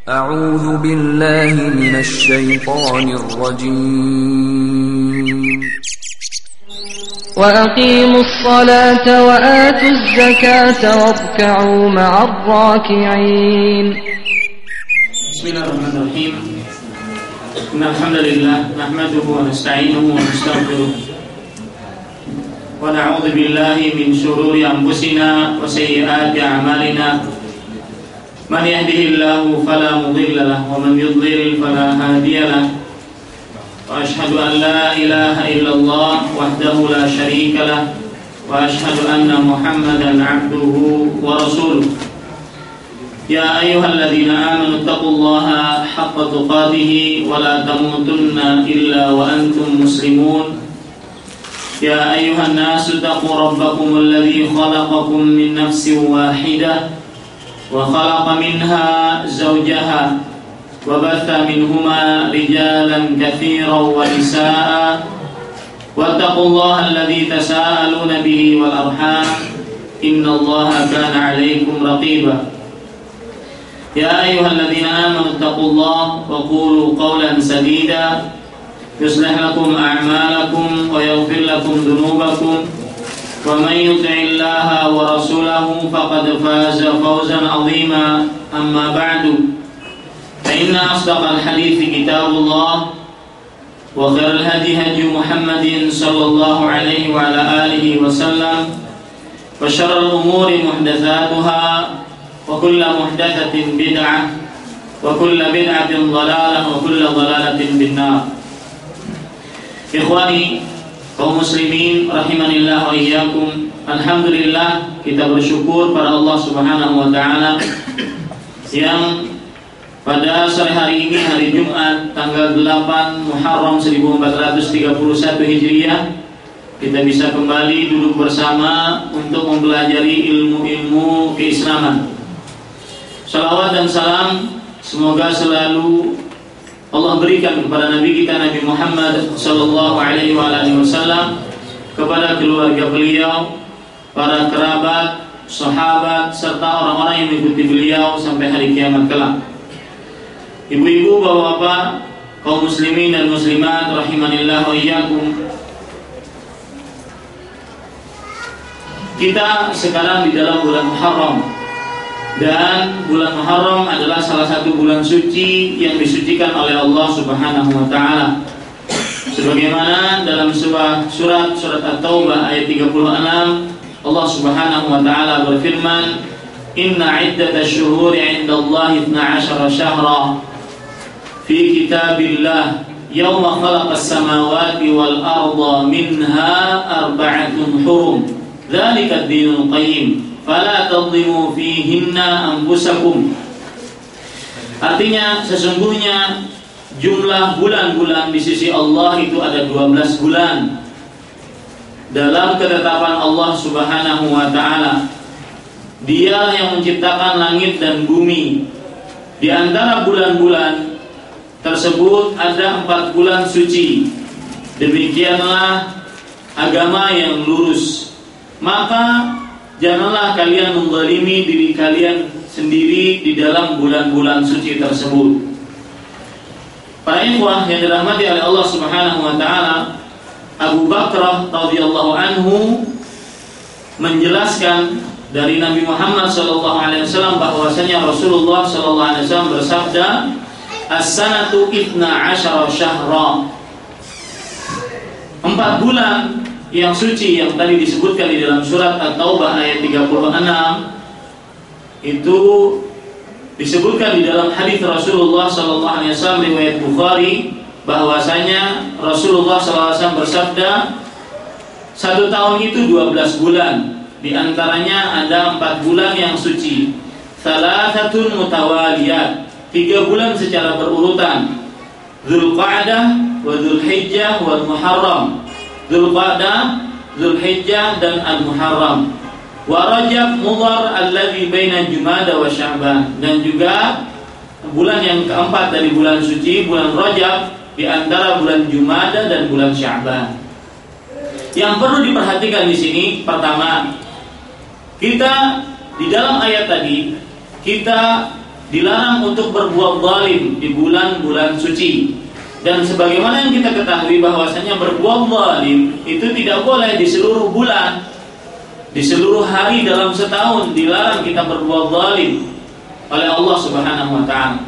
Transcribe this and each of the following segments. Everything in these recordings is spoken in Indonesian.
أعوذ بالله من الشيطان الرجيم. وأقيموا الصلاة وآتوا الزكاة واركعوا مع الراكعين. بسم الله الرحمن الرحيم. إن الحمد لله نحمده ونستعينه ونستغفره ونعوذ بالله من شرور أنفسنا وسيئات أعمالنا. من يهده الله فلا مضل له ومن يضلل فلا هادي له. وأشهد أن لا إله إلا الله وحده لا شريك له وأشهد أن محمدا عبده ورسوله. يا أيها الذين آمنوا اتقوا الله حق تقاته ولا تموتن إلا وأنتم مسلمون. يا أيها الناس اتقوا ربكم الذي خلقكم من نفس واحدة وخلق منها زوجها وبث منهما رجالا كثيرا ونساء واتقوا الله الذي تساءلون به والأرحام إن الله كان عليكم رقيبا. يا أيها الذين آمنوا اتقوا الله وقولوا قولا سديدا يصلح لكم أعمالكم ويغفر لكم ذنوبكم ومن يطع الله ورسوله فقد فاز فوزا عظيما. أما بعد فإن أصدق الحديث كتاب الله وخير الهدي هدي محمد صلى الله عليه وعلى آله وسلم وشر الأمور محدثاتها وكل محدثة بدعة وكل بدعة ضلالة وكل ضلالة بالنار. Ikhwani kaum muslimin rahimanillah wa iyyakum. Alhamdulillah, kita bersyukur pada Allah Subhanahu wa taala yang pada sore hari ini, hari Jumat tanggal 8 Muharram 1431 Hijriah, kita bisa kembali duduk bersama untuk mempelajari ilmu-ilmu keislaman. Salawat dan salam semoga selalu Allah berikan kepada Nabi kita Nabi Muhammad sallallahu alaihi wasallam, kepada keluarga beliau, para kerabat, sahabat serta orang-orang yang mengikuti beliau sampai hari kiamat kelak. Ibu-ibu, bapak-bapak, kaum muslimin dan muslimat rahimanillah wa iyyakum. Kita sekarang di dalam bulan Muharram, dan bulan Muharram adalah salah satu bulan suci yang disucikan oleh Allah Subhanahu wa taala. Sebagaimana dalam surat At-Taubah ayat 36, Allah Subhanahu wa taala berfirman, "Inna 'iddatasy-syuhuri 'indallahi 12 syahra fi kitabillah yauma khalaqas samawati wal arda minha arba'atun hurum. Dzalika ad-dinul qayyim. Fala tadlimu fihinna anfusakum." Artinya, sesungguhnya jumlah bulan-bulan di sisi Allah itu ada 12 bulan dalam ketetapan Allah Subhanahu wa taala. Dia yang menciptakan langit dan bumi. Di antara bulan-bulan tersebut ada 4 bulan suci. Demikianlah agama yang lurus. Maka janganlah kalian menzalimi diri kalian sendiri di dalam bulan-bulan suci tersebut. Para ikhwah yang dirahmati oleh Allah Subhanahu wa taala, Abu Bakrah radhiyallahu anhu menjelaskan dari Nabi Muhammad sallallahu alaihi wasallam bahwasanya Rasulullah sallallahu alaihi wasallam bersabda, "As-sanatu 12 syahra." 4 bulan yang suci yang tadi disebutkan di dalam surat At-Taubah ayat 36 itu disebutkan di dalam hadis Rasulullah sallallahu alaihi wasallam riwayat Bukhari, bahwasanya Rasulullah sallallahu alaihi wasallam bersabda, 1 tahun itu 12 bulan, di antaranya ada 4 bulan yang suci. Thalathatun mutawaliyat, 3 bulan secara berurutan. Dzulqa'dah wa Dzulhijjah wal Muharram. Dzulqa'dah, Dzulhijjah dan Al-Muharram. Wa Rajab Mudhar alladzi baina Jumada wa Sya'ban, dan juga bulan yang keempat dari bulan suci, bulan Rajab, di antara bulan Jumada dan bulan Sya'ban. Yang perlu diperhatikan di sini, pertama, kita di dalam ayat tadi kita dilarang untuk berbuat zalim di bulan-bulan suci. Dan sebagaimana yang kita ketahui bahwasanya berbuat zalim itu tidak boleh di seluruh bulan, di seluruh hari dalam setahun dilarang kita berbuat zalim oleh Allah Subhanahu wa taala.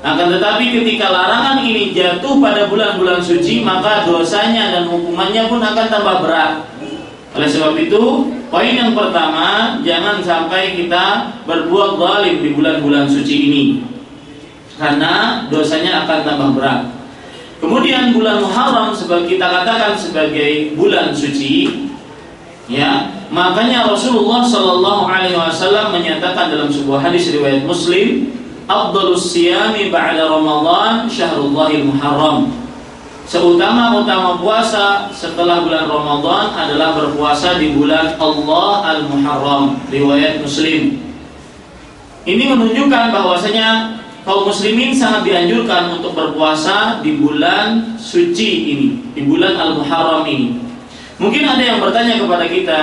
Akan tetapi ketika larangan ini jatuh pada bulan-bulan suci, maka dosanya dan hukumannya pun akan tambah berat. Oleh sebab itu, poin yang pertama, jangan sampai kita berbuat zalim di bulan-bulan suci ini, karena dosanya akan tambah berat. Kemudian bulan Muharram sebagai kita katakan sebagai bulan suci, ya, makanya Rasulullah Shallallahu Alaihi Wasallam menyatakan dalam sebuah hadis riwayat Muslim, afdhalus siyami ba'da Ramadan syahrullahil Muharram. Seutama-utama puasa setelah bulan Ramadan adalah berpuasa di bulan Allah Al-Muharram, riwayat Muslim. Ini menunjukkan bahwasanya kaum muslimin sangat dianjurkan untuk berpuasa di bulan suci ini, di bulan Al-Muharram ini. Mungkin ada yang bertanya kepada kita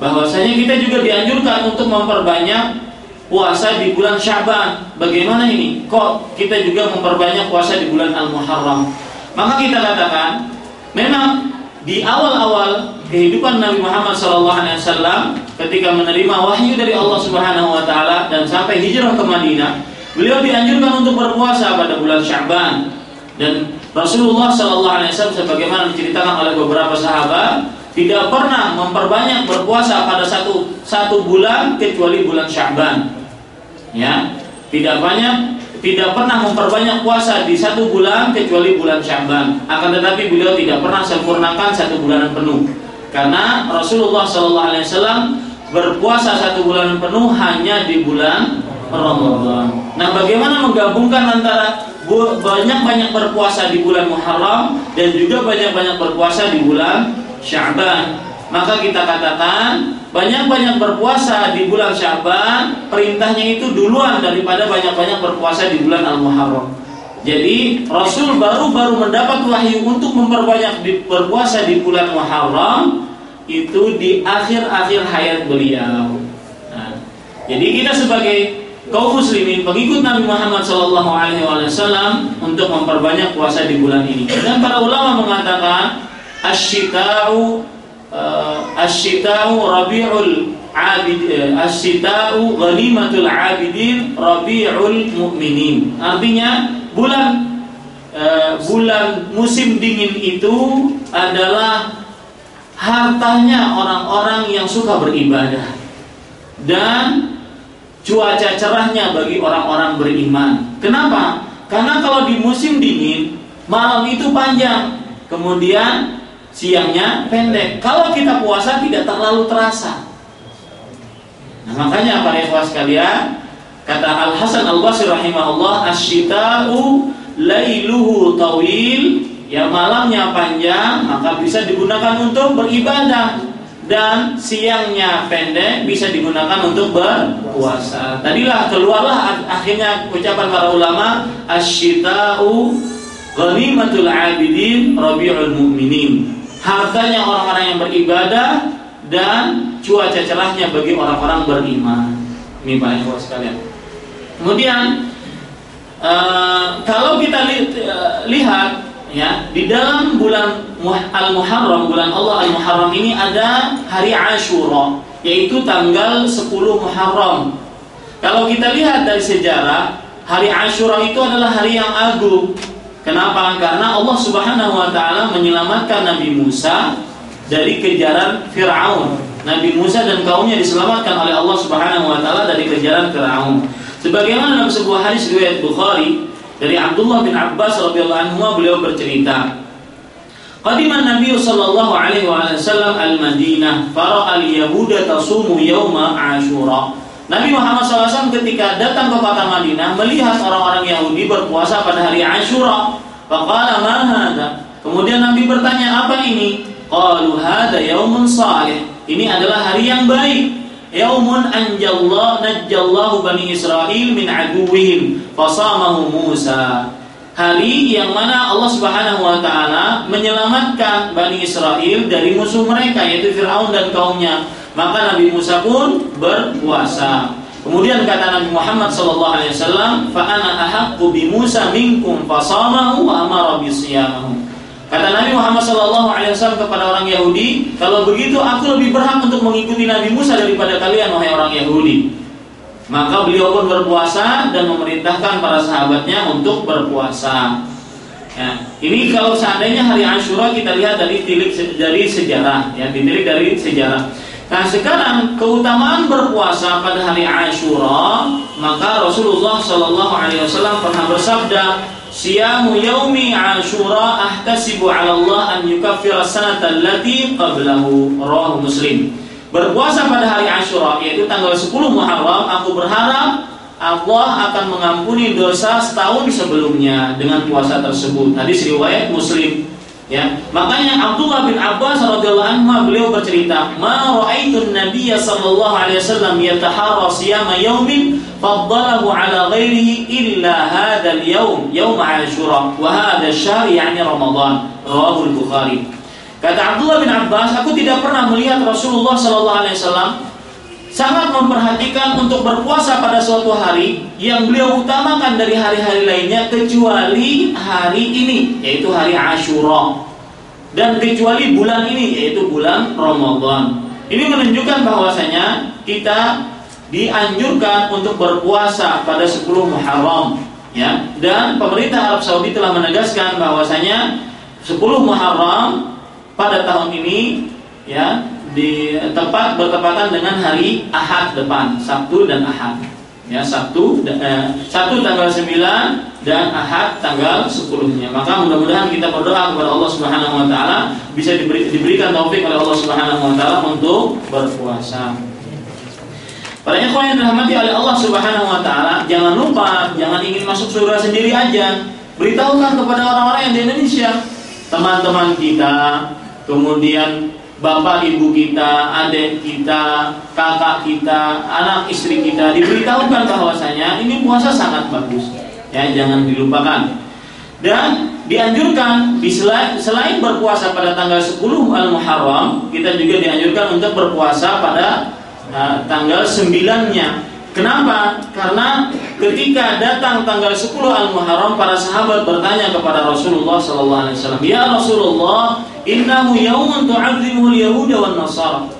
bahwasanya kita juga dianjurkan untuk memperbanyak puasa di bulan Sya'ban. Bagaimana ini? Kok kita juga memperbanyak puasa di bulan Al-Muharram? Maka kita katakan, memang di awal-awal kehidupan Nabi Muhammad SAW, ketika menerima wahyu dari Allah Subhanahu Wa Taala dan sampai hijrah ke Madinah, beliau dianjurkan untuk berpuasa pada bulan Sya'ban. Dan Rasulullah SAW, sebagaimana diceritakan oleh beberapa sahabat, tidak pernah memperbanyak berpuasa pada satu bulan kecuali bulan Sya'ban. Ya, tidak pernah memperbanyak puasa di satu bulan kecuali bulan Sya'ban. Akan tetapi beliau tidak pernah sempurnakan satu bulanan penuh, karena Rasulullah SAW berpuasa satu bulan penuh hanya di bulan Ramadan. Nah, bagaimana menggabungkan antara banyak-banyak berpuasa di bulan Muharram dan juga banyak-banyak berpuasa di bulan Sya'ban? Maka kita katakan banyak-banyak berpuasa di bulan Sya'ban, perintahnya itu duluan daripada banyak-banyak berpuasa di bulan Al-Muharram. Jadi Rasul baru mendapat wahyu untuk memperbanyak berpuasa di bulan Muharram itu di akhir-akhir hayat beliau. Nah, jadi kita sebagai kaum muslimin pengikut Nabi Muhammad SAW untuk memperbanyak puasa di bulan ini. Dan para ulama mengatakan Asyita'u rabi'ul abid, asyita'u ghanimatul abidin, rabi'ul mu'minin. Artinya bulan musim dingin itu adalah hartanya orang-orang yang suka beribadah, dan cuaca cerahnya bagi orang-orang beriman. Kenapa? Karena kalau di musim dingin malam itu panjang, kemudian siangnya pendek. Kalau kita puasa tidak terlalu terasa. Nah, makanya para ikhwah sekalian, kata Al Hasan Al Basri rahimahullah, asyita'u lailuhu tawil, ya malamnya panjang maka bisa digunakan untuk beribadah, dan siangnya pendek bisa digunakan untuk berpuasa. Tadilah keluarlah akhirnya ucapan para ulama, asyita'u ghanimatul abidin, rabi'ul mu'minin. Hartanya orang-orang yang beribadah dan cuaca cerahnya bagi orang-orang beriman. Ini Pak Ibu sekalian. Kemudian kalau kita lihat ya, di dalam bulan Al-Muharram, bulan Allah Al-Muharram ini ada hari Ashura, yaitu tanggal 10 Muharram. Kalau kita lihat dari sejarah, hari Ashura itu adalah hari yang agung. Kenapa? Karena Allah Subhanahu wa Ta'ala menyelamatkan Nabi Musa dari kejaran Fir'aun. Nabi Musa dan kaumnya diselamatkan oleh Allah Subhanahu wa Ta'ala dari kejaran Fir'aun. Sebagaimana dalam sebuah hadis riwayat Bukhari dari Abdullah bin Abbas radhiyallahu anhu, beliau bercerita, qadiman Nabi sallallahu alaihi wasallam al-Madinah fara'a al-yahuda tasumu yauma Ashura. Nabi Muhammad SAW ketika datang ke kota Madinah melihat orang-orang Yahudi berpuasa pada hari Ashura. Faqala ma hadha? Kemudian Nabi bertanya, apa ini? Qalu hadha yaumun salih. Ini adalah hari yang baik. Yaumun najjallahu bani Israil min aduwwihim fasamahu Musa. Hari yang mana Allah Subhanahu wa Ta'ala menyelamatkan Bani Israel dari musuh mereka, yaitu Fir'aun dan kaumnya. Maka Nabi Musa pun berpuasa. Kemudian kata Nabi Muhammad SAW, fa ana ahaqqu bi Musa minkum fasamahu wa amara bisiyamahu. Kata Nabi Muhammad SAW kepada orang Yahudi, kalau begitu aku lebih berhak untuk mengikuti Nabi Musa daripada kalian, wahai orang Yahudi. Maka beliau pun berpuasa dan memerintahkan para sahabatnya untuk berpuasa. Ya, ini kalau seandainya hari Asyura kita lihat dari sejarah, ya, ditilik dari sejarah. Nah sekarang keutamaan berpuasa pada hari Asyura, maka Rasulullah SAW pernah bersabda, "Siyamu yaumi Asyura ahtasibu 'ala Allah an yukaffira sanata allati qablahu." Rawahu Muslim. Berpuasa pada hari Asyura, yaitu tanggal 10 Muharram, aku berharap Allah akan mengampuni dosa setahun sebelumnya dengan puasa tersebut. Hadis riwayat Muslim. Ya, makanya Abdullah bin Abbas radhiyallahu anhu beliau bercerita, "Ma ra'aitu an-nabiy sallallahu alaihi wasallam yataharra siyama yaumin faddalahu ala ghairihi illa hadzal yaum, yaum Asyura, wa hadha asy-syahr yani Ramadan." Rawahu al-Bukhari. Kata Abdullah bin Abbas, aku tidak pernah melihat Rasulullah sallallahu alaihi wasallam sangat memperhatikan untuk berpuasa pada suatu hari yang beliau utamakan dari hari-hari lainnya kecuali hari ini, yaitu hari Asyura, dan kecuali bulan ini, yaitu bulan Ramadan. Ini menunjukkan bahwasanya kita dianjurkan untuk berpuasa pada 10 Muharram, ya. Dan pemerintah Arab Saudi telah menegaskan bahwasanya 10 Muharram pada tahun ini, ya, bertepatan dengan hari Ahad depan, Sabtu dan Ahad. Ya, Sabtu tanggal 9 dan Ahad tanggal 10-nya. Maka mudah-mudahan kita berdoa kepada Allah Subhanahu wa taala bisa diberikan taufik oleh Allah Subhanahu wa taala untuk berpuasa. Para ikhwan yang dirahmati oleh Allah Subhanahu wa taala, jangan lupa, jangan ingin masuk surga sendiri aja. Beritahukan kepada orang-orang yang di Indonesia, teman-teman kita, kemudian bapak ibu kita, adik kita, kakak kita, anak istri kita, diberitahukan bahwasanya ini puasa sangat bagus. Ya, jangan dilupakan. Dan dianjurkan selain berpuasa pada tanggal 10 Al-Muharram, kita juga dianjurkan untuk berpuasa pada tanggal 9-nya. Kenapa? Karena ketika datang tanggal 10 Al-Muharram, para sahabat bertanya kepada Rasulullah SAW, "Ya Rasulullah, innahu yaumun tu'azzimuhu al-yahuda wan nasara."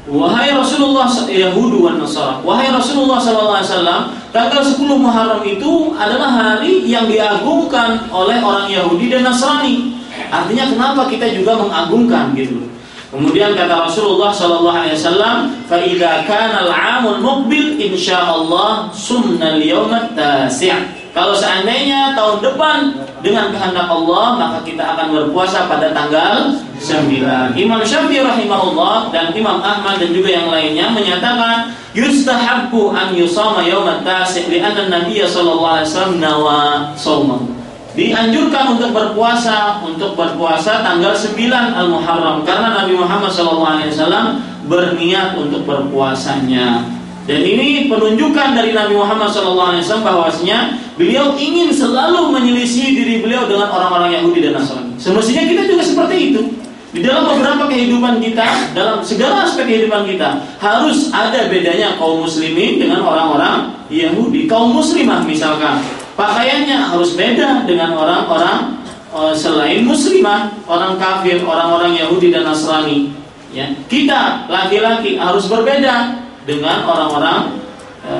Wahai Rasulullah, Yahudi wan Nasara, wahai Rasulullah SAW, tanggal 10 Muharram itu adalah hari yang diagungkan oleh orang Yahudi dan Nasrani. Artinya kenapa kita juga mengagungkan gitu. Kemudian kata Rasulullah SAW, "Fa idza kana al-'amul muqbil insyaallah sumna al-yawma at-tasi'." Kalau seandainya tahun depan dengan kehendak Allah, maka kita akan berpuasa pada tanggal 9. Imam Syafi'i rahimahullah dan Imam Ahmad dan juga yang lainnya menyatakan yustahabbu an yusama yaum at-tasi' li'anna an-nabiy sallallahu alaihi wasallam nawa shauma. Dianjurkan untuk berpuasa tanggal 9 Al-Muharram karena Nabi Muhammad SAW berniat untuk berpuasanya. Dan ini penunjukan dari Nabi Muhammad SAW bahwasanya beliau ingin selalu menyelisih diri beliau dengan orang-orang Yahudi dan Nasrani. Semestinya kita juga seperti itu. Di dalam beberapa kehidupan kita, dalam segala aspek kehidupan kita, harus ada bedanya kaum muslimin dengan orang-orang Yahudi. Kaum muslimah misalkan, pakaiannya harus beda dengan orang-orang selain muslimah, orang kafir, orang-orang Yahudi dan Nasrani. Ya, kita laki-laki harus berbeda dengan orang-orang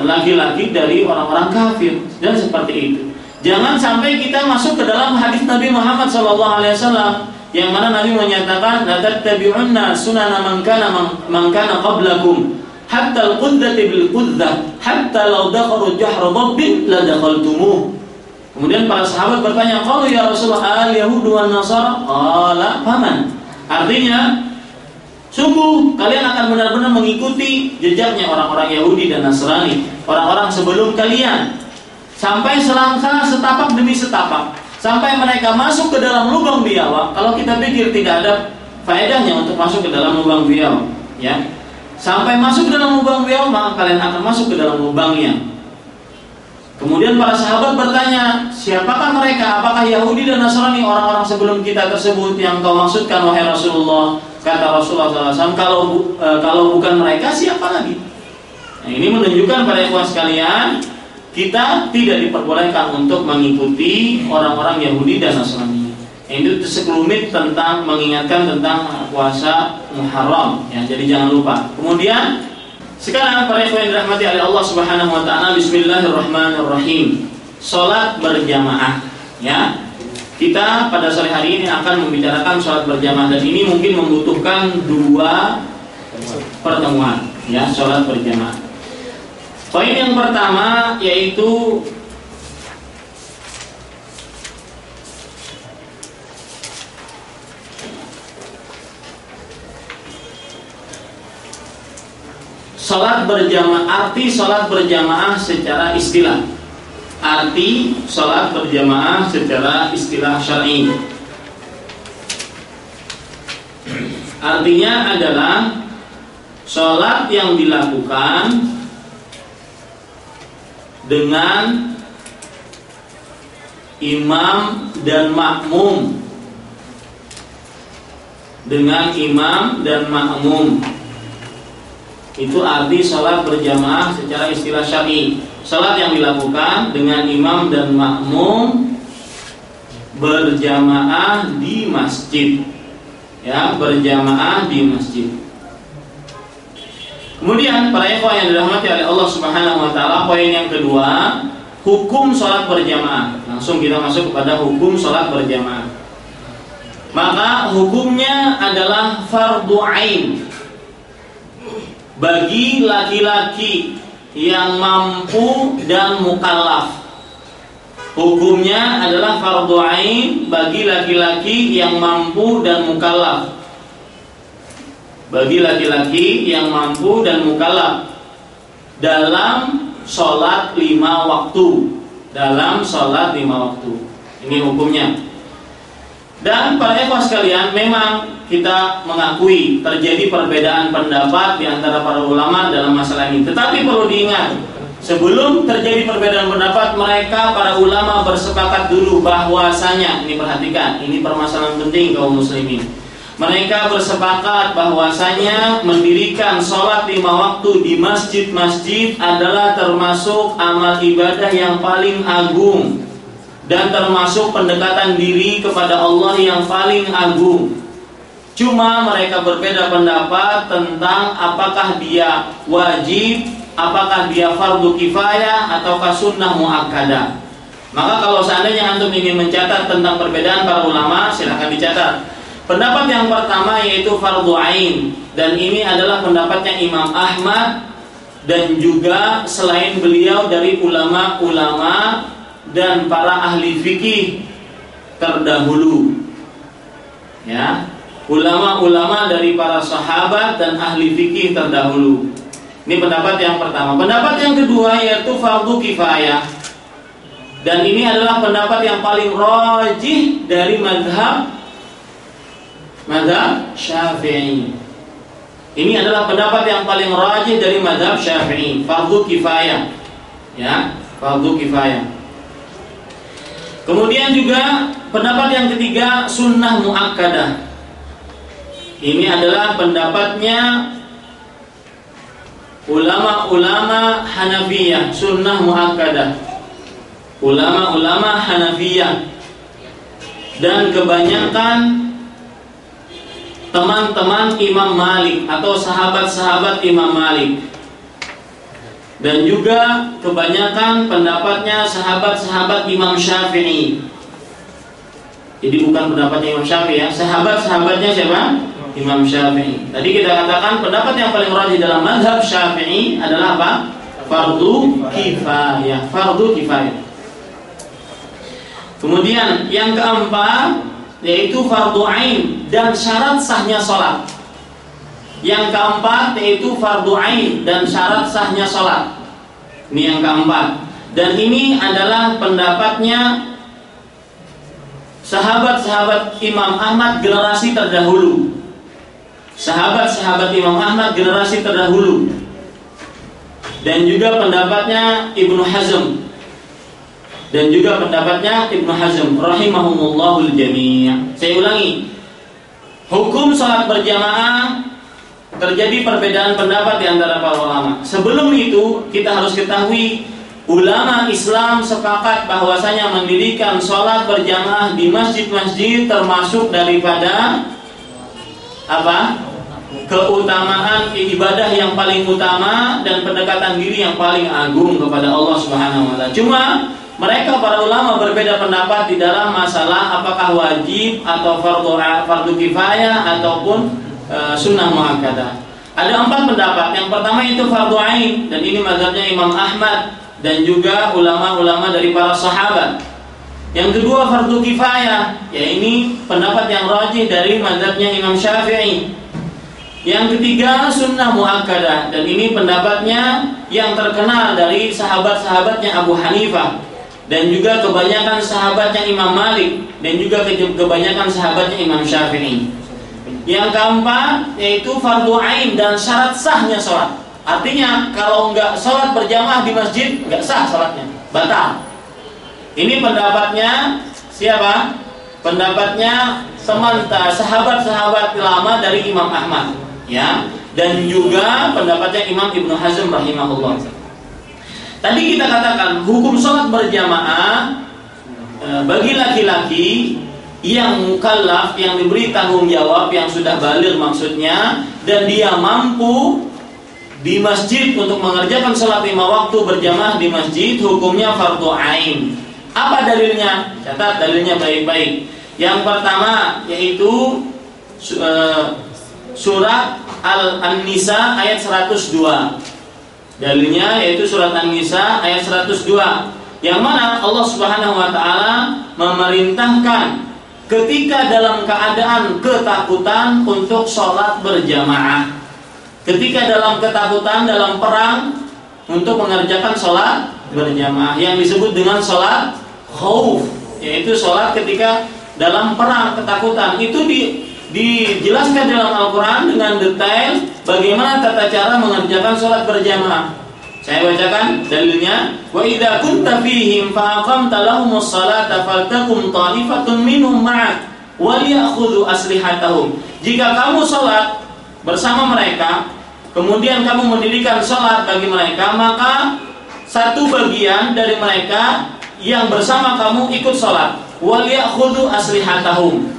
laki-laki dari orang-orang kafir dan seperti itu. Jangan sampai kita masuk ke dalam hadis Nabi Muhammad SAW yang mana Nabi menyatakan la tattabi'unna sunana man kana qablakum hatta al-qudzati bil qudzah hatta law dakhalu jahra dabbin la dakhaltumuh. Kemudian para sahabat bertanya, "Qalu ya Rasulullah, al-yahudu wan nasara?" Qala faman. Artinya, sungguh kalian akan benar-benar mengikuti jejaknya orang-orang Yahudi dan Nasrani, orang-orang sebelum kalian, sampai selangkah setapak demi setapak, sampai mereka masuk ke dalam lubang biawak. Kalau kita pikir tidak ada faedahnya untuk masuk ke dalam lubang biawak, ya, sampai masuk ke dalam lubang biawak, maka kalian akan masuk ke dalam lubangnya. Kemudian para sahabat bertanya, siapakah mereka? Apakah Yahudi dan Nasrani, orang-orang sebelum kita tersebut yang kau maksudkan wahai Rasulullah? Kata Rasulullah SAW, kalau bukan mereka siapa lagi? Nah, ini menunjukkan pada ikhwan sekalian, kita tidak diperbolehkan untuk mengikuti orang-orang Yahudi dan Nasrani. Itu sekelumit tentang mengingatkan tentang puasa Muharram, ya. Jadi jangan lupa. Kemudian sekarang para ikhwan yang dirahmati oleh Allah Subhanahu wa taala, bismillahirrahmanirrahim. Salat berjamaah, ya. Kita pada sore hari ini akan membicarakan salat berjamaah, dan ini mungkin membutuhkan 2 pertemuan, ya, salat berjamaah. Poin yang pertama yaitu salat berjamaah, arti salat berjamaah secara istilah. Arti salat berjamaah secara istilah syar'i. Artinya adalah salat yang dilakukan dengan imam dan makmum, dengan imam dan makmum. Itu arti salat berjamaah secara istilah syar'i. Salat yang dilakukan dengan imam dan makmum berjamaah di masjid, ya, berjamaah di masjid. Kemudian para ikhwan yang dirahmati oleh Allah Subhanahu wa taala, poin yang kedua, hukum salat berjamaah. Langsung kita masuk kepada hukum salat berjamaah. Maka hukumnya adalah fardhu ain bagi laki-laki yang mampu dan mukallaf. Hukumnya adalah fardhu ain bagi laki-laki yang mampu dan mukallaf. Bagi laki-laki yang mampu dan mukallaf dalam sholat 5 waktu. Dalam sholat 5 waktu. Ini hukumnya. Dan para ikhwah sekalian, memang kita mengakui terjadi perbedaan pendapat di antara para ulama dalam masalah ini. Tetapi perlu diingat, sebelum terjadi perbedaan pendapat, mereka para ulama bersepakat dulu bahwasanya, ini perhatikan, ini permasalahan penting kaum muslimin. Mereka bersepakat bahwasanya mendirikan sholat 5 waktu di masjid-masjid adalah termasuk amal ibadah yang paling agung dan termasuk pendekatan diri kepada Allah yang paling agung. Cuma mereka berbeda pendapat tentang apakah dia wajib, apakah dia fardu kifayah ataukah sunnah muakkadah. Maka kalau seandainya antum ingin mencatat tentang perbedaan para ulama, silakan dicatat. Pendapat yang pertama yaitu fardhu ain, dan ini adalah pendapatnya Imam Ahmad dan juga selain beliau dari ulama-ulama dan para ahli fikih terdahulu, ya, ulama-ulama dari para sahabat dan ahli fikih terdahulu. Ini pendapat yang pertama. Pendapat yang kedua yaitu fardhu kifayah, dan ini adalah pendapat yang paling rajih dari mazhab Syafi'i. Ini adalah pendapat yang paling rajih dari mazhab Syafi'i, fardhu kifayah, ya, fardhu kifayah. Kemudian juga pendapat yang ketiga sunnah muakkadah. Ini adalah pendapatnya ulama-ulama Hanafiyah, sunnah muakkadah. Ulama-ulama Hanafiyah dan kebanyakan teman-teman Imam Malik atau sahabat-sahabat Imam Malik, dan juga kebanyakan pendapatnya sahabat-sahabat Imam Syafi'i. Jadi bukan pendapatnya Imam Syafi'i, ya, sahabat-sahabatnya siapa? Imam Syafi'i. Tadi kita katakan pendapat yang paling rajih dalam mazhab Syafi'i adalah apa? Fardhu kifayah, fardhu kifayah. Kemudian yang keempat yaitu fardhu ain dan syarat sahnya sholat. Yang keempat yaitu fardhu ain dan syarat sahnya sholat. Ini yang keempat. Dan ini adalah pendapatnya sahabat-sahabat Imam Ahmad generasi terdahulu. Sahabat-sahabat Imam Ahmad generasi terdahulu. Dan juga pendapatnya Ibnu Hazm. Dan juga pendapatnya Ibnu Hazm rahimahumullahul jami'. Saya ulangi, hukum salat berjamaah terjadi perbedaan pendapat di antara para ulama. Sebelum itu kita harus ketahui ulama Islam sepakat bahwasanya mendirikan sholat berjamaah di masjid-masjid termasuk daripada apa? Keutamaan ibadah yang paling utama dan pendekatan diri yang paling agung kepada Allah Subhanahu wa taala. Cuma mereka para ulama berbeda pendapat di dalam masalah apakah wajib atau fardu kifayah ataupun sunnah muakkadah. Ada 4 pendapat. Yang pertama itu fardu ain, dan ini mazhabnya Imam Ahmad dan juga ulama-ulama dari para sahabat. Yang kedua fardu kifayah, ya ini pendapat yang rajih dari mazhabnya Imam Syafi'i. Yang ketiga sunnah muakkadah, dan ini pendapatnya yang terkenal dari sahabat-sahabatnya Abu Hanifah dan juga kebanyakan sahabatnya Imam Malik dan juga kebanyakan sahabatnya Imam Syafi'i. Yang keempat yaitu fardu ain dan syarat sahnya sholat. Artinya kalau nggak sholat berjamaah di masjid nggak sah sholatnya, batal. Ini pendapatnya siapa? Pendapatnya sahabat-sahabat lama dari Imam Ahmad, ya, dan juga pendapatnya Imam Ibnu Hazm rahimahullah. Tadi kita katakan hukum sholat berjamaah bagi laki-laki yang mukallaf, yang diberi tanggung jawab, yang sudah baligh maksudnya, dan dia mampu di masjid untuk mengerjakan sholat 5 waktu berjamaah di masjid, hukumnya fardu ain. Apa dalilnya? Catat dalilnya baik-baik. Yang pertama yaitu surat An-Nisa ayat 102. Dalilnya yaitu surat An-Nisa ayat 102, yang mana Allah Subhanahu wa taala memerintahkan ketika dalam keadaan ketakutan untuk sholat berjamaah. Ketika dalam ketakutan dalam perang untuk mengerjakan sholat berjamaah yang disebut dengan sholat khauf, yaitu sholat ketika dalam perang ketakutan. Itu dijelaskan dalam Al-Quran dengan detail bagaimana tata cara mengerjakan sholat berjamaah. Saya bacakan dalilnya. Wa idza kunta fihim fa aqamta lahumus salata faltakum ta'ifatun minhum ma'ak wal ya'khudhu aslihatahum. Jika kamu sholat bersama mereka, kemudian kamu mendirikan sholat bagi mereka, maka satu bagian dari mereka yang bersama kamu ikut sholat. Wal ya'khudhu aslihatahum,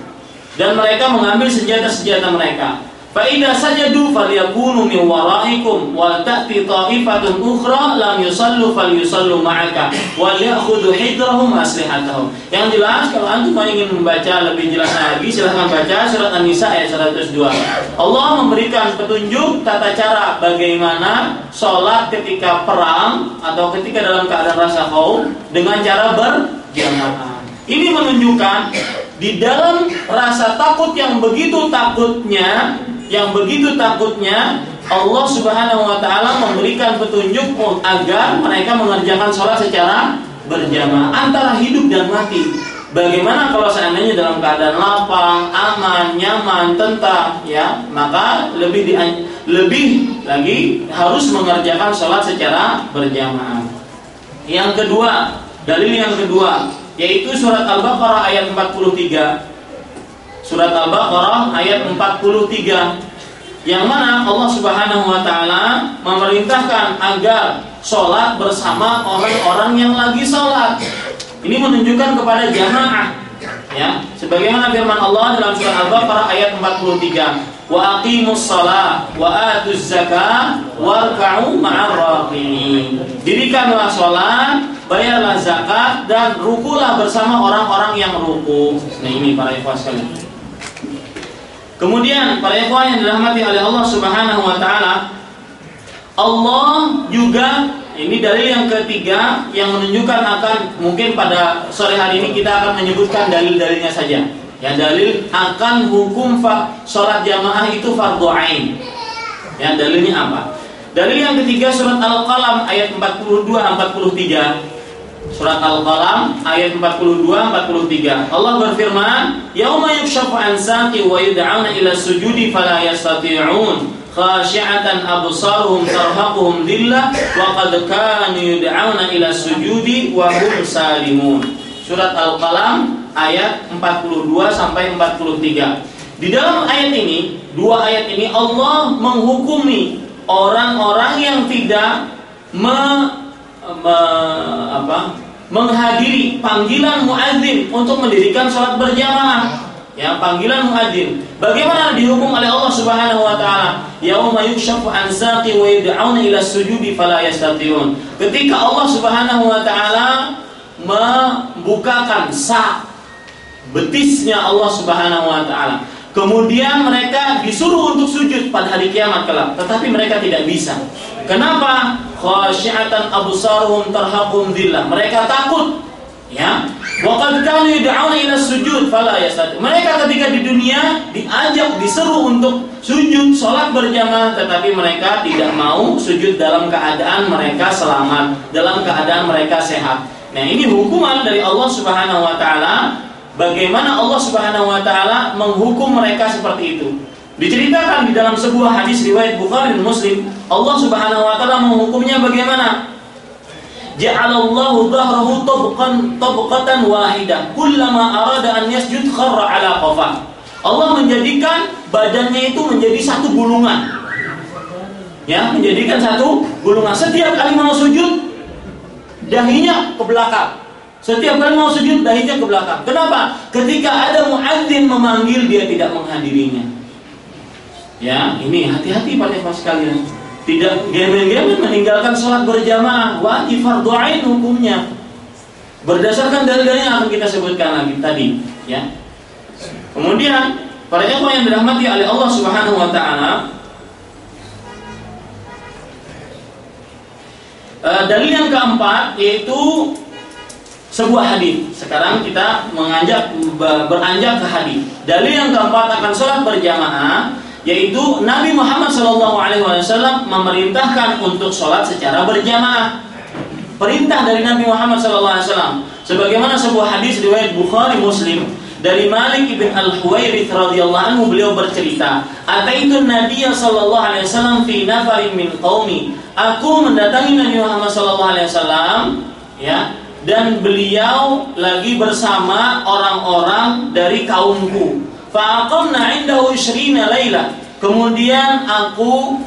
dan mereka mengambil senjata-senjata mereka. Fa idza sajadu falyakunu min waraikum wal ta'ti ta'ifatun ukhra lam yusallu falyusallu ma'aka wal ya'khudhu hidrahum aslihatahum. Yang jelas kalau antum ingin membaca lebih jelas lagi silahkan baca surat An-Nisa ayat 102. Allah memberikan petunjuk tata cara bagaimana sholat ketika perang atau ketika dalam keadaan rasa khauf dengan cara berjamaah. Ini menunjukkan di dalam rasa takut yang begitu takutnya, Allah Subhanahu wa taala memberikan petunjuk agar mereka mengerjakan sholat secara berjamaah antara hidup dan mati. Bagaimana kalau seandainya dalam keadaan lapang, aman, nyaman, tentram, ya, maka lebih lagi harus mengerjakan sholat secara berjamaah. Yang kedua, dalil yang kedua yaitu surat Al-Baqarah ayat 43. Surat Al-Baqarah ayat 43, yang mana Allah Subhanahu wa taala memerintahkan agar sholat bersama orang-orang yang lagi sholat. Ini menunjukkan kepada jamaah, ya, sebagaimana firman Allah dalam surat Al-Baqarah ayat 43, wa aqimus shalah wa atuz zakah warka'u ma'ar raki'in. Dirikanlah sholat, bayarlah zakat, dan rukulah bersama orang-orang yang ruku. Nah ini para ikhwan sekalian. Kemudian para ikhwan yang dirahmati oleh Allah Subhanahu wa taala, Allah juga, ini dalil yang ketiga yang menunjukkan akan, mungkin pada sore hari ini kita akan menyebutkan dalil-dalilnya saja. Ya, dalil akan hukum sholat jamaah itu fardu ain. Ya, dalilnya apa? Dalil yang ketiga surat Al-Qalam ayat 42-43. Surat Al-Qalam ayat 42-43. Allah berfirman, "Yauma yukshafu an saqi wa yud'auna ila sujudi fala yastati'un, khashi'atan absaruhum tarhaquhum dhillah wa qad kanu yud'auna ila sujudi wa hum salimun." Surat Al-Qalam ayat 42-43. Di dalam ayat ini dua ayat ini Allah menghukumi orang-orang yang tidak menghadiri panggilan muadzin untuk mendirikan sholat berjamaah. Ya, panggilan muadzin. Bagaimana dihukum oleh Allah Subhanahu wa taala? Yauma yukshafu an saqi wa yud'auna ila sujudi fala yastati'un. Ketika Allah Subhanahu wa taala membukakan betisnya Allah Subhanahu wa taala. Kemudian mereka disuruh untuk sujud pada hari kiamat kelak, tetapi mereka tidak bisa. Kenapa? Khasyi'atan absaruhum tarhaqum dhillah. Mereka takut. Ya. Wa qad kanu yud'auna ila sujud fala yastati'. Mereka ketika di dunia diajak, diseru untuk sujud salat berjamaah, tetapi mereka tidak mau sujud dalam keadaan mereka selamat, dalam keadaan mereka sehat. Nah, ini hukuman dari Allah Subhanahu wa taala. Bagaimana Allah Subhanahu wa taala menghukum mereka seperti itu? Diceritakan di dalam sebuah hadis riwayat Bukhari dan Muslim, Allah Subhanahu wa taala menghukumnya bagaimana? Ja'alallahu dhahrahu tabqatan wahidah, kullama arada an yasjud kharra ala qafah. Allah menjadikan badannya itu menjadi satu gulungan. Ya, menjadikan satu gulungan. Setiap kali mau sujud, dahinya ke belakang. Setiap kali mau sujud, dahinya ke belakang. Kenapa? Ketika ada muadzin memanggil, dia tidak menghadirinya. Ya, ini hati-hati pada ikhwan sekalian. Tidak gemen-gemen meninggalkan sholat berjamaah, wajib fardhu ain hukumnya. Berdasarkan dalil-dalil yang akan kita sebutkan lagi tadi, ya. Kemudian para ikhwan yang dirahmati oleh Allah Subhanahu wa taala, dalil yang keempat yaitu sebuah hadis. Sekarang kita beranjak ke hadis. Dalil yang keempat akan sholat berjamaah yaitu Nabi Muhammad SAW memerintahkan untuk sholat secara berjamaah. Perintah dari Nabi Muhammad SAW. Sebagaimana sebuah hadis riwayat Bukhari Muslim dari Malik ibn al-Huwairith radhiyallahu anhu, beliau bercerita, "Ataitu Nabiya sallallahu alaihi wasallam fi nafarin min qaumi." Aku mendatangi Nabi Muhammad sallallahu alaihi wasallam, ya, dan beliau lagi bersama orang-orang dari kaumku. Fa'aqamna 'indahu 20 laila. Kemudian aku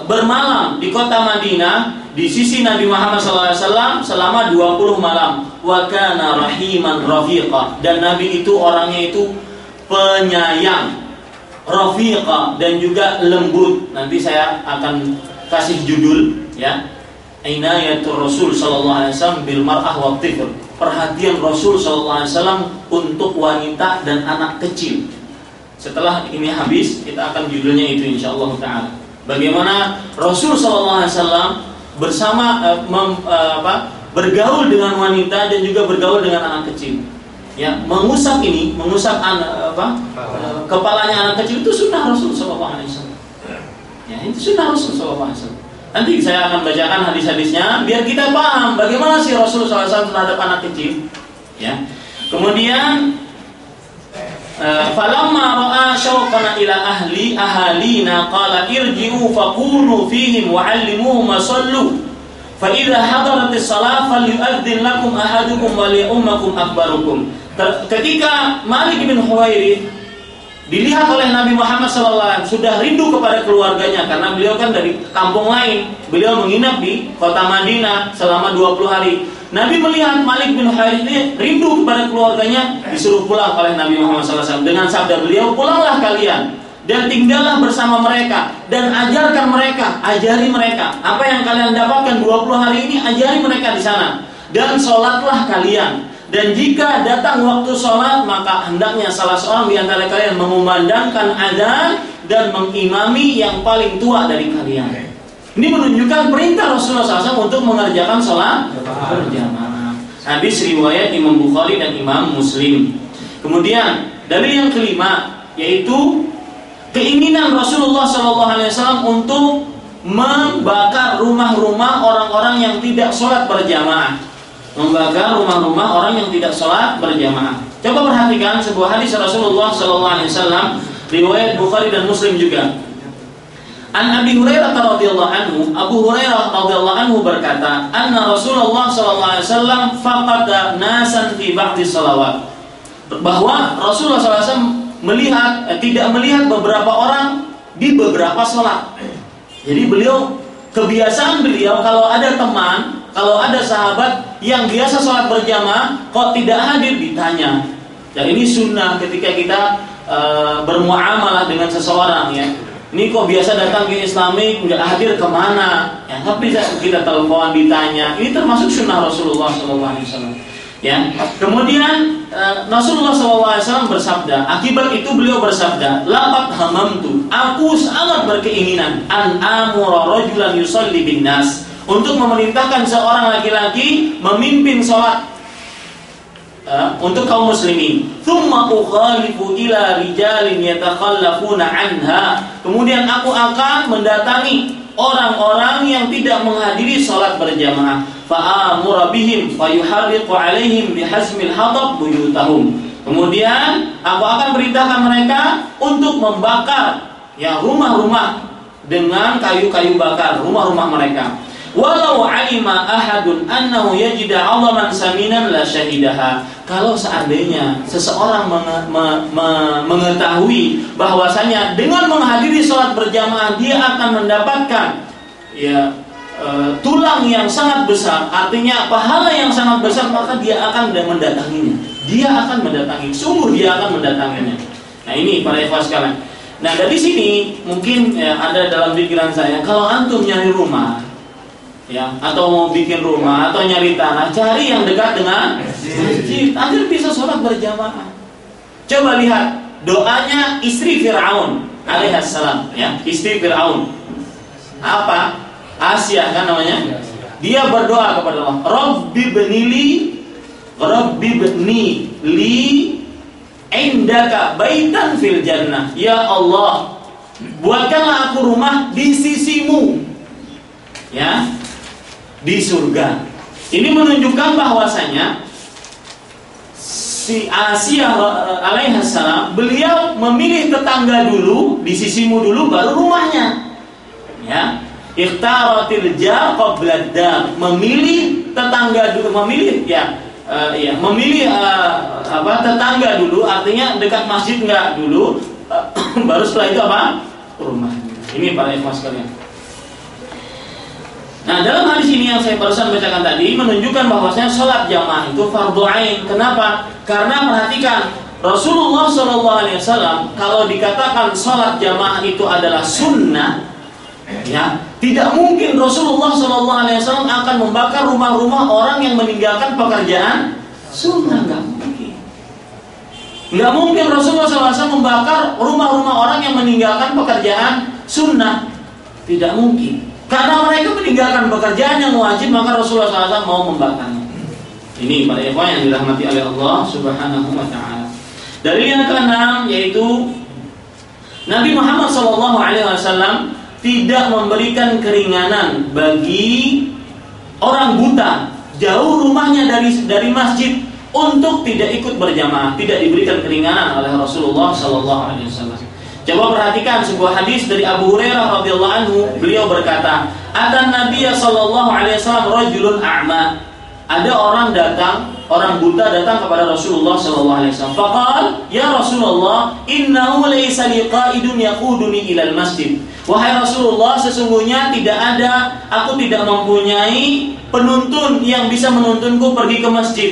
bermalam di kota Madinah di sisi Nabi Muhammad SAW selama 20 malam. Wa kana rahiman rafiqa. Dan Nabi itu orangnya itu penyayang, rafiqa, dan juga lembut. Nanti saya akan kasih judul, ya. Inayatul Rasul sallallahu alaihi wasallam bil mar'ah wa tifl. Perhatian Rasul sallallahu alaihi wasallam untuk wanita dan anak kecil. Setelah ini habis, kita akan judulnya itu insyaallah taala. Bagaimana Rasul sallallahu alaihi wasallam bersama bergaul dengan wanita dan juga bergaul dengan anak kecil. Ya, mengusap kepalanya anak kecil itu sunnah Rasul sallallahu alaihi wasallam. Ya, itu sunnah Rasul sallallahu alaihi wasallam. Nanti saya akan bacakan hadis-hadisnya biar kita paham bagaimana sih Rasulullah SAW terhadap anak kecil. Ya. Kemudian falamma ra'a syauqana ila ahalina qala irji'u faqulu fihim wa'allimuhum sallu fa idza hadaratis shalah falyu'adzin lakum ahadukum wa li'ummakum akbarukum. Ketika Malik bin Huwairith dilihat oleh Nabi Muhammad SAW sudah rindu kepada keluarganya karena beliau kan dari kampung lain. Beliau menginap di kota Madinah selama 20 hari. Nabi melihat Malik bin Huwairith ini rindu kepada keluarganya, disuruh pulang oleh Nabi Muhammad SAW dengan sabda beliau, "Pulanglah kalian dan tinggallah bersama mereka dan ajarkan mereka, ajari mereka apa yang kalian dapatkan 20 hari ini, ajari mereka di sana dan sholatlah kalian. Dan jika datang waktu sholat, maka hendaknya salah seorang di antara kalian mengumandangkan azan dan mengimami yang paling tua dari kalian." Ini menunjukkan perintah Rasulullah SAW untuk mengerjakan sholat berjamaah. Hadis riwayat Imam Bukhari dan Imam Muslim. Kemudian dalil yang kelima yaitu keinginan Rasulullah SAW untuk membakar rumah-rumah orang-orang yang tidak sholat berjamaah. Membakar rumah-rumah orang yang tidak sholat berjamaah. Coba perhatikan sebuah hadis Rasulullah SAW riwayat Bukhari dan Muslim juga. An Abi Hurairah radhiyallahu anhu, Abu Hurairah radhiyallahu anhu berkata, anna Rasulullah SAW faqada nasan fi ba'di salawat. Bahwa Rasulullah SAW tidak melihat beberapa orang di beberapa sholat. Jadi kebiasaan beliau kalau ada teman, kalau ada sahabat yang biasa sholat berjamaah kok tidak hadir, ditanya. Dan ini sunnah ketika kita bermuamalah dengan seseorang, ya. Ini kok biasa datang ke Islamik, nggak hadir kemana? Ya, tapi kita telepon, ditanya. Ini termasuk sunnah Rasulullah SAW. Ya. Kemudian Rasulullah SAW bersabda, akibat itu beliau bersabda, laqad hamamtu, aku sangat berkeinginan an amura rajulan yusalli bin nas, untuk memerintahkan seorang laki-laki memimpin sholat untuk kaum muslimin. Tsumma ukhalifu ila rijalin yatakhallafuna anha, kemudian aku akan mendatangi orang-orang yang tidak menghadiri sholat berjamaah. Fa'amura bihim fayuharriqu alaihim bihazmil hatab buyutahum, kemudian aku akan perintahkan mereka untuk membakar ya rumah-rumah dengan kayu-kayu bakar, rumah-rumah mereka. Walau alima ahadun annahu yajida 'azaman saminan la syahidaha, kalau seandainya seseorang mengetahui bahwasanya dengan menghadiri sholat berjamaah dia akan mendapatkan tulang yang sangat besar, artinya pahala yang sangat besar, maka dia akan mendatanginya. Dia akan mendatangi, sungguh dia akan mendatanginya. Nah ini para ikhwan sekalian. Nah dari sini mungkin ada dalam pikiran saya, kalau antum nyari rumah, ya, atau mau bikin rumah atau nyari tanah, cari yang dekat dengan masjid agar bisa sholat berjamaah. Coba lihat doanya istri Fir'aun alaihissalam, ya, istri Fir'aun. Apa? Asia kan namanya. Dia berdoa kepada Allah, Rabbi bni li indaka baitan fil jannah. Ya Allah, buatkanlah aku rumah di sisimu, ya, di surga. Ini menunjukkan bahwasanya si Asia alaihissalam, beliau memilih tetangga dulu, di sisimu dulu, baru rumahnya. Ya, ikhtaratil jar qabla dar, memilih tetangga dulu, memilih tetangga dulu, artinya dekat masjid enggak dulu, baru setelah itu apa? Rumah. Ini para ikhwan sekalian. Nah, dalam hadis ini yang saya barusan bacakan tadi menunjukkan bahwasanya sholat jamaah itu fardhu ain. Kenapa? Karena perhatikan, Rasulullah SAW kalau dikatakan sholat jamaah itu adalah sunnah, ya, tidak mungkin Rasulullah SAW akan membakar rumah-rumah orang yang meninggalkan pekerjaan sunnah. Nggak mungkin. Nggak mungkin Rasulullah SAW membakar rumah-rumah orang yang meninggalkan pekerjaan sunnah. Tidak mungkin. Karena mereka meninggalkan pekerjaan yang wajib, maka Rasulullah SAW mau membakarnya. Ini para ikhwan yang dirahmati oleh Allah Subhanahu wa taala. Dalil yang keenam yaitu Nabi Muhammad SAW tidak memberikan keringanan bagi orang buta jauh rumahnya dari masjid untuk tidak ikut berjamaah, tidak diberikan keringanan oleh Rasulullah SAW. Coba perhatikan sebuah hadis dari Abu Hurairah radhiyallahu anhu, beliau berkata, "Atan Nabiyya sallallahu alaihi wasallam rajulun a'ma." Ada orang buta datang kepada Rasulullah sallallahu alaihi wasallam. Faqal, "Ya Rasulullah, innahu laysa liqa'idun yaquduni ilal masjid." Wahai Rasulullah, sesungguhnya aku tidak mempunyai penuntun yang bisa menuntunku pergi ke masjid.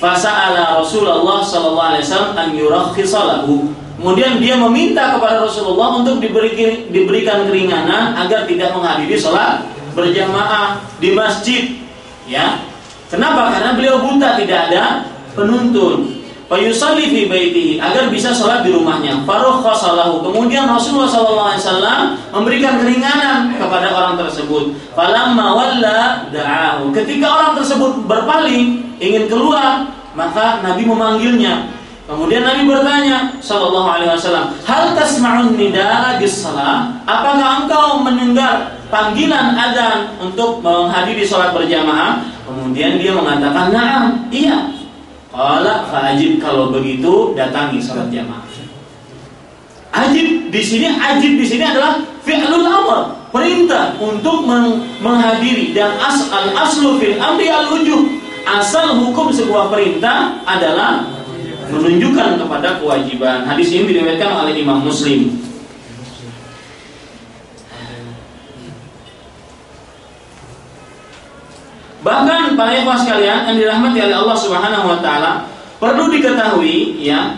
Fasa'ala Rasulullah sallallahu alaihi wasallam an yurakhkhisa lahu. Kemudian dia meminta kepada Rasulullah untuk diberikan keringanan agar tidak menghadiri sholat berjamaah di masjid. Ya, kenapa? Karena beliau buta, tidak ada penuntun. Fayusalli fi baitihi, agar bisa sholat di rumahnya. Farukhkhasa lahu. Kemudian Rasulullah SAW memberikan keringanan kepada orang tersebut. Falamma walla da'ahu. Ketika orang tersebut berpaling ingin keluar, maka Nabi memanggilnya. Kemudian Nabi bertanya sallallahu alaihi wasallam, "Hal tasma'un nidaa bis-shalah?" Apakah engkau mendengar panggilan adzan untuk menghadiri salat berjamaah? Kemudian dia mengatakan, "Na'am, iya." Qala fa'ajib, kalau begitu datangi salat jamaah. Ajib di sini adalah fi'lul amr, perintah untuk menghadiri, dan aslu fil amri al-wujub. Asal hukum sebuah perintah adalah menunjukkan kepada kewajiban. Hadis ini diriwayatkan oleh Imam Muslim. Bahkan para ikhwah sekalian yang dirahmati oleh Allah Subhanahu wa taala, perlu diketahui ya,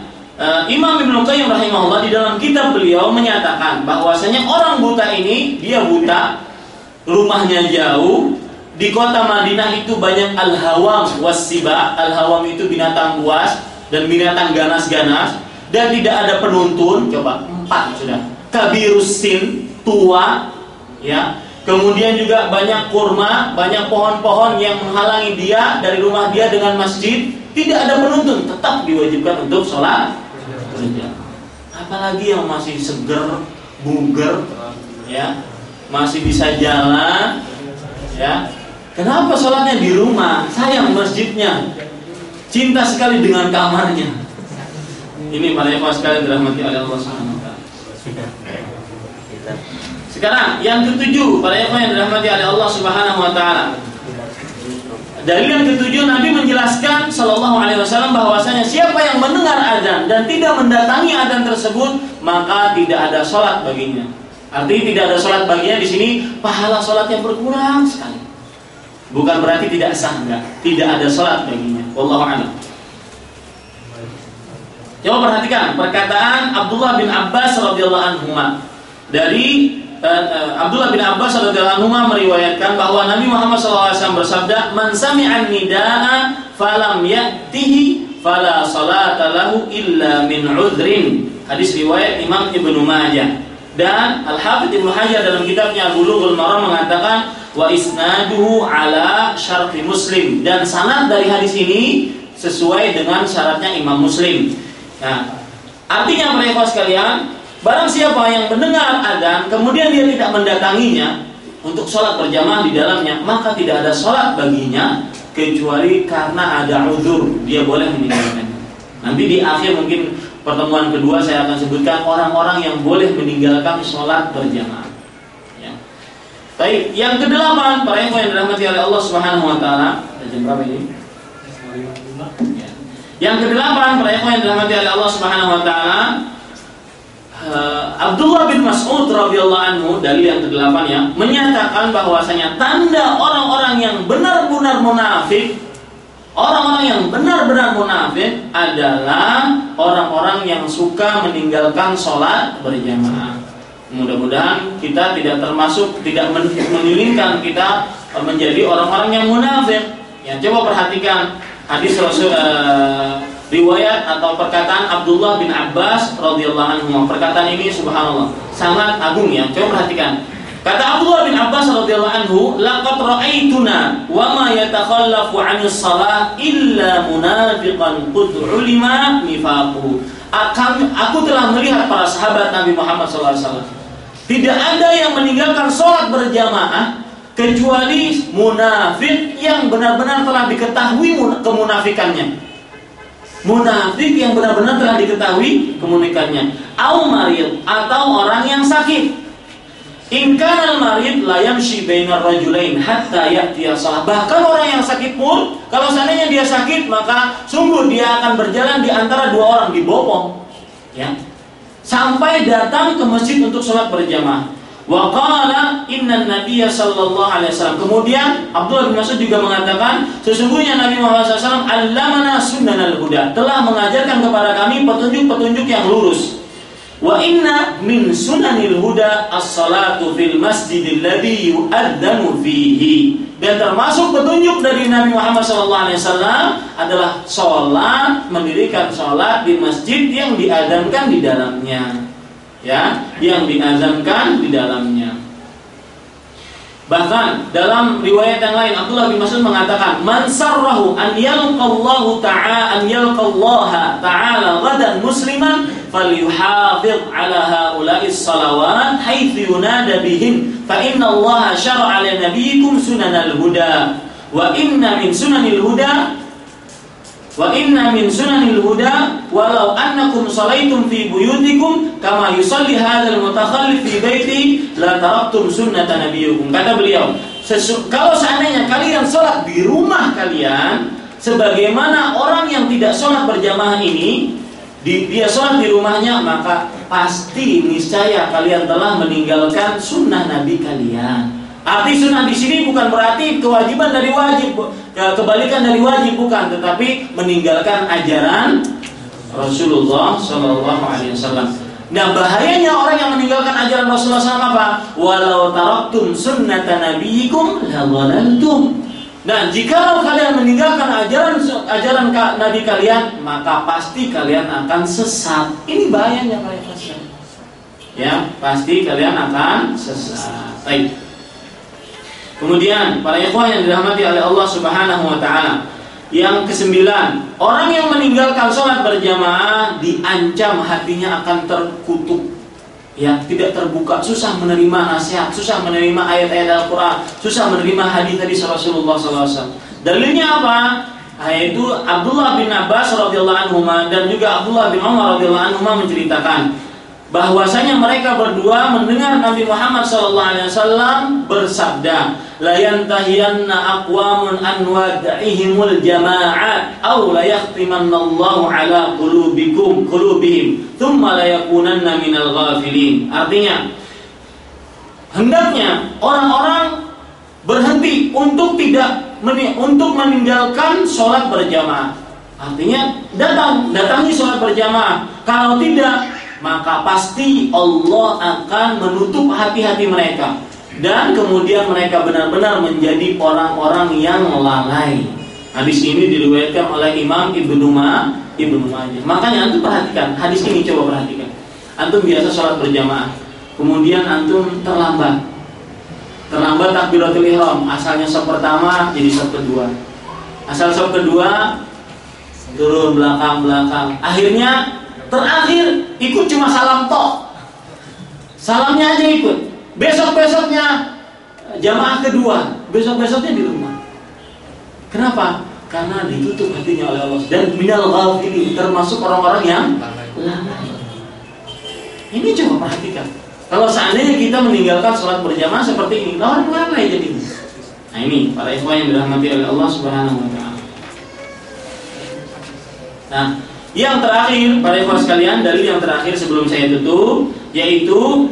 Imam Ibnu Qayyim rahimahullah di dalam kitab beliau menyatakan bahwasanya orang buta ini, dia buta, rumahnya jauh, di kota Madinah itu banyak al-hawam was-siba. Al-hawam itu binatang buas dan binatang ganas-ganas, dan tidak ada penuntun. Coba 4 sudah. Kabirus sin, tua ya. Kemudian juga banyak kurma, banyak pohon-pohon yang menghalangi dia dari rumah dia dengan masjid. Tidak ada penuntun, tetap diwajibkan untuk sholat berjamaah. Apalagi yang masih seger, buger, ya, masih bisa jalan, ya. Kenapa sholatnya di rumah? Sayang masjidnya, cinta sekali dengan kamarnya. Ini para ikhwah sekalian dirahmati oleh Allah Subhanahu wa taala. Sekarang yang ketujuh, para ikhwan yang dirahmati oleh Allah Subhanahu wa taala. Dalil yang ketujuh, Nabi menjelaskan sallallahu alaihi wasallam bahwasanya siapa yang mendengar azan dan tidak mendatangi azan tersebut, maka tidak ada salat baginya. Artinya tidak ada salat baginya di sini, pahala salatnya berkurang sekali. Bukan berarti tidak sah, enggak. Tidak ada salat baginya. Wallahu a'lam. Coba perhatikan perkataan Abdullah bin Abbas radhiyallahu anhu. Dari Abdullah bin Abbas radhiyallahu anhu meriwayatkan bahwa Nabi Muhammad SAW bersabda, "Man sami'an nidaa falam ya'tihi fala salata lahu illa min 'udhrin." Hadis riwayat Imam Ibnu Majah. Dan Al-Hafidz Ibnu Hajar dalam kitabnya Bulughul Maram mengatakan, "Wa isnaduhu ala syarti Muslim." Dan sanad dari hadis ini sesuai dengan syaratnya Imam Muslim. Nah, artinya para ikhwah sekalian, barang siapa yang mendengar adzan kemudian dia tidak mendatanginya untuk sholat berjamaah di dalamnya, maka tidak ada sholat baginya kecuali karena ada uzur, dia boleh meninggalkannya. Nanti di akhir mungkin pertemuan kedua saya akan sebutkan orang-orang yang boleh meninggalkan sholat berjamaah. Ya. Baik, yang kedelapan, para ikhwan yang dirahmati oleh Allah Subhanahu wa taala. Jam berapa ini? Ya. Yang kedelapan, para ikhwan yang dirahmati oleh Allah Subhanahu wa taala, Abdullah bin Mas'ud radhiyallahu anhu, dalil yang ke-8 ya, menyatakan bahwasanya tanda orang-orang yang benar-benar munafik, orang-orang yang benar-benar munafik adalah orang-orang yang suka meninggalkan sholat berjamaah. Mudah-mudahan kita tidak termasuk, tidak menginginkan kita menjadi orang-orang yang munafik. Ya, coba perhatikan hadis Rasul, riwayat atau perkataan Abdullah bin Abbas radhiyallahu anhu. Perkataan ini subhanallah sangat agung ya. Coba perhatikan. Kata Abdullah bin Abbas radhiyallahu anhu, "Laqad ra'aituna wa ma yatakhallafu 'anil shalah illa munafiqan qad 'ulima nifaqu." Aku telah melihat para sahabat Nabi Muhammad SAW. Tidak ada yang meninggalkan sholat berjamaah kecuali munafik yang benar-benar telah diketahui kemunafikannya. Munafik yang benar-benar telah diketahui kemunikannya. Au marid, atau orang yang sakit. In kana al-marid la yamshi bainar rajulain hatta ya'tiya shalah. Bahkan orang yang sakit pun, kalau seandainya dia sakit, maka sungguh dia akan berjalan di antara dua orang, dibopong, ya, sampai datang ke masjid untuk sholat berjamaah. Wa qala inna nabiyya sallallahu alaihi wasallam. Kemudian Abdullah bin Mas'ud juga mengatakan, sesungguhnya Nabi Muhammad SAW allamana sunnanal huda, telah mengajarkan kepada kami petunjuk-petunjuk yang lurus. Wa inna min sunanil huda as-salatu fil masjidil ladzi yu'adzanu fihi. Dan termasuk petunjuk dari Nabi Muhammad SAW adalah sholat, mendirikan sholat di masjid yang diadzankan di dalamnya. Ya, yang diazankan di dalamnya. Bahkan dalam riwayat yang lain Abdullah bin Mas'ud mengatakan, "Man sarrahu an yalqallahu ta'ala an yalqallaha ta'ala ghadan musliman falyuhafiz 'ala haula'is salawat haitsu yunada bihin fa inna Allah syara'a li nabiyyikum sunanal huda wa inna min sunanil huda walau annakum salaitum fi buyutikum kama yusalli hadzal mutakhallif fi baiti la taraktum sunnata nabiyyikum." Kata beliau, kalau seandainya kalian salat di rumah kalian sebagaimana orang yang tidak sholat berjamaah ini, dia sholat di rumahnya, maka pasti niscaya kalian telah meninggalkan sunnah Nabi kalian. Arti sunnah di sini bukan berarti kewajiban dari wajib, kebalikan dari wajib, bukan, tetapi meninggalkan ajaran Rasulullah Shallallahu Alaihi Wasallam. Nah, bahayanya orang yang meninggalkan ajaran Rasulullah SAW apa? Walau taraktum sunnata nabiyikum la dhalaltum. Nah, jika kalian meninggalkan ajaran Nabi kalian, maka pasti kalian akan sesat. Ini bahayanya para ikhwan. Ya, pasti kalian akan sesat. Baik. Kemudian para ikhwan yang dirahmati oleh Allah Subhanahu wa taala, yang kesembilan, orang yang meninggalkan sholat berjamaah diancam hatinya akan terkutuk. Ya, tidak terbuka, susah menerima nasihat, susah menerima ayat-ayat Al-Qur'an, susah menerima hadis-hadis Rasulullah SAW. Dalilnya apa? Yaitu Abdullah bin Abbas radhiyallahu anhu dan juga Abdullah bin Umar radhiyallahu anhu menceritakan bahwasanya mereka berdua mendengar Nabi Muhammad SAW bersabda, la yantahiyanna aqwamun an wad'ihimul jama'at aw la yahtimannallahu ala qulubihim thumma la yakunanna minal ghafilin. Artinya, hendaknya orang-orang berhenti untuk meninggalkan sholat berjamaah. Artinya datangi sholat berjamaah. Kalau tidak, maka pasti Allah akan menutup hati-hati mereka, dan kemudian mereka benar-benar menjadi orang-orang yang lalai. Hadis ini diriwayatkan oleh Imam Ibnu Majah. Makanya antum perhatikan hadis ini, coba perhatikan. Antum biasa sholat berjamaah, kemudian antum terlambat takbiratul ihram, asalnya shaf pertama jadi shaf kedua, asal shaf kedua turun belakang, akhirnya terakhir ikut cuma salam tok, salamnya aja ikut. Besok-besoknya jamaah kedua, besok-besoknya di rumah. Kenapa? Karena ditutup hatinya oleh Allah. Dan minal ghafilin, termasuk orang-orang yang lalai. Ini coba perhatikan. Kalau seandainya kita meninggalkan sholat berjamaah seperti ini, orang lalai jadi. Nah ini para ikhwan yang dirahmati oleh Allah Subhanahu wa taala. Nah, yang terakhir, para ikhwan sekalian, dalil yang terakhir sebelum saya tutup, yaitu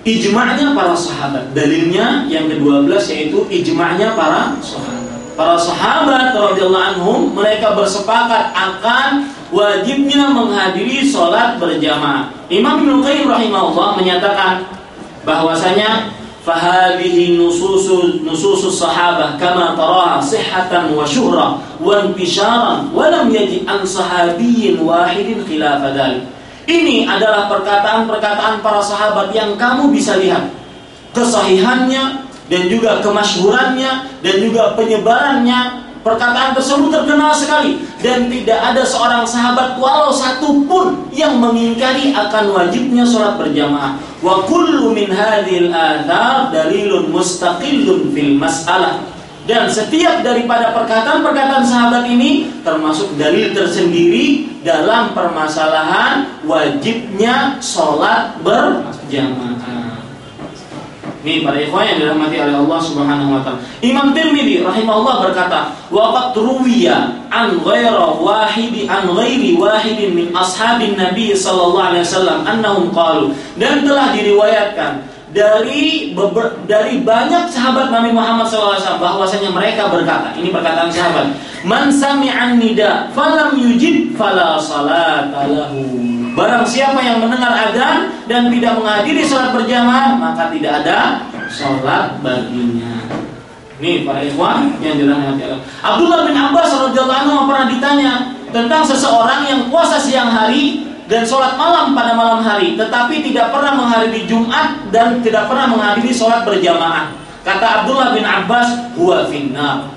ijma'nya para sahabat. Dalilnya yang ke-12 yaitu ijma'nya para sahabat. Para sahabat radhiyallahu anhum, mereka bersepakat akan wajibnya menghadiri sholat berjamaah. Imam Ibnu Qayyim rahimahullah menyatakan bahwasanya fahadihi nususus sahabah kama taraha sihhatan wa syuhra wa intisharan wa lam yaji an sahabiyyin wahidin khilafa dzalik. Ini adalah perkataan-perkataan para sahabat yang kamu bisa lihat kesahihannya dan juga kemasyhurannya dan juga penyebarannya. Perkataan tersebut terkenal sekali dan tidak ada seorang sahabat walau satu pun yang mengingkari akan wajibnya sholat berjamaah. Wa kullu min hadhil athar dalilun mustaqillun fil mas'alah. Dan setiap daripada perkataan-perkataan sahabat ini termasuk dalil tersendiri dalam permasalahan wajibnya sholat berjamaah. Ini para ikhwan yang dirahmati oleh Allah Subhanahu wa taala. Imam Tirmidzi rahimahullah berkata, "Wa qad ruwiya an ghairi wahidin min ashabin Nabi sallallahu alaihi wasallam annahum qalu." Dan telah diriwayatkan dari banyak sahabat Nabi Muhammad sallallahu alaihi wasallam bahwasanya mereka berkata, ini perkataan sahabat, "Man sami'an nida falam yujib fala salata lahu." Barang siapa yang mendengar adzan dan tidak menghadiri sholat berjamaah, maka tidak ada sholat baginya. Ini para ikhwan yang dirahmati Allah. Abdullah bin Abbas radhiyallahu anhu pernah ditanya tentang seseorang yang puasa siang hari dan sholat malam pada malam hari, tetapi tidak pernah menghadiri Jumat dan tidak pernah menghadiri sholat berjamaah. Kata Abdullah bin Abbas, huwa finnar.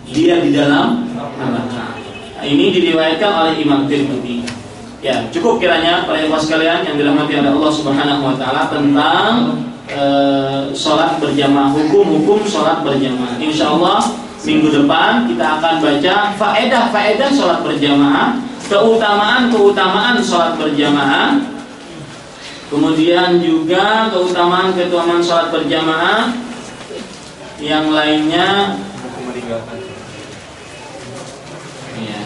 Dia di dalam neraka. Ini diriwayatkan oleh Imam Tirmidzi. Ya, cukup kiranya para ikhwan sekalian yang dirahmati oleh Allah Subhanahu wa taala tentang sholat berjamaah, hukum-hukum sholat berjamaah. Insyaallah minggu depan kita akan baca faedah-faedah sholat berjamaah, keutamaan sholat berjamaah, kemudian juga keutamaan sholat berjamaah yang lainnya Iya.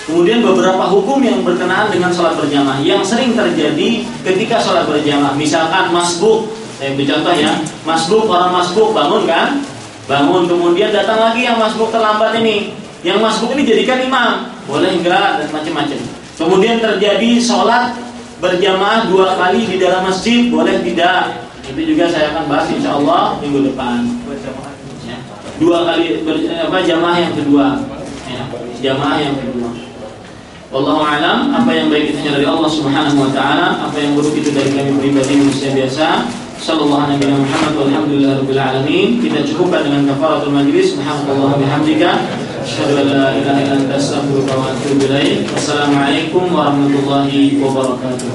Kemudian beberapa hukum yang berkenaan dengan sholat berjamaah yang sering terjadi ketika sholat berjamaah. Misalkan masbuk, saya beri contoh ya, masbuk, orang masbuk bangun kan, bangun kemudian datang lagi yang masbuk terlambat ini, yang masbuk ini jadikan imam, boleh enggak dan macam-macam. Kemudian terjadi sholat berjamaah 2 kali di dalam masjid, boleh tidak? Itu juga saya akan bahas insya Allah minggu depan. Ya. 2 kali jamaah yang kedua, ya. Jamaah yang kedua. Wallahu a'lam. Apa yang baik itu hanya dari Allah Subhanahu wa taala, apa yang buruk itu dari kami pribadi manusia biasa. Sallallahu alaihi Muhammad walhamdulillahirabbil alamin. Kita cukupkan dengan kafaratul majlis. Subhanallah bihamdika asyhadu an la ilaha illa anta astaghfiruka wa atubu ilaik. Wassalamualaikum warahmatullahi wabarakatuh.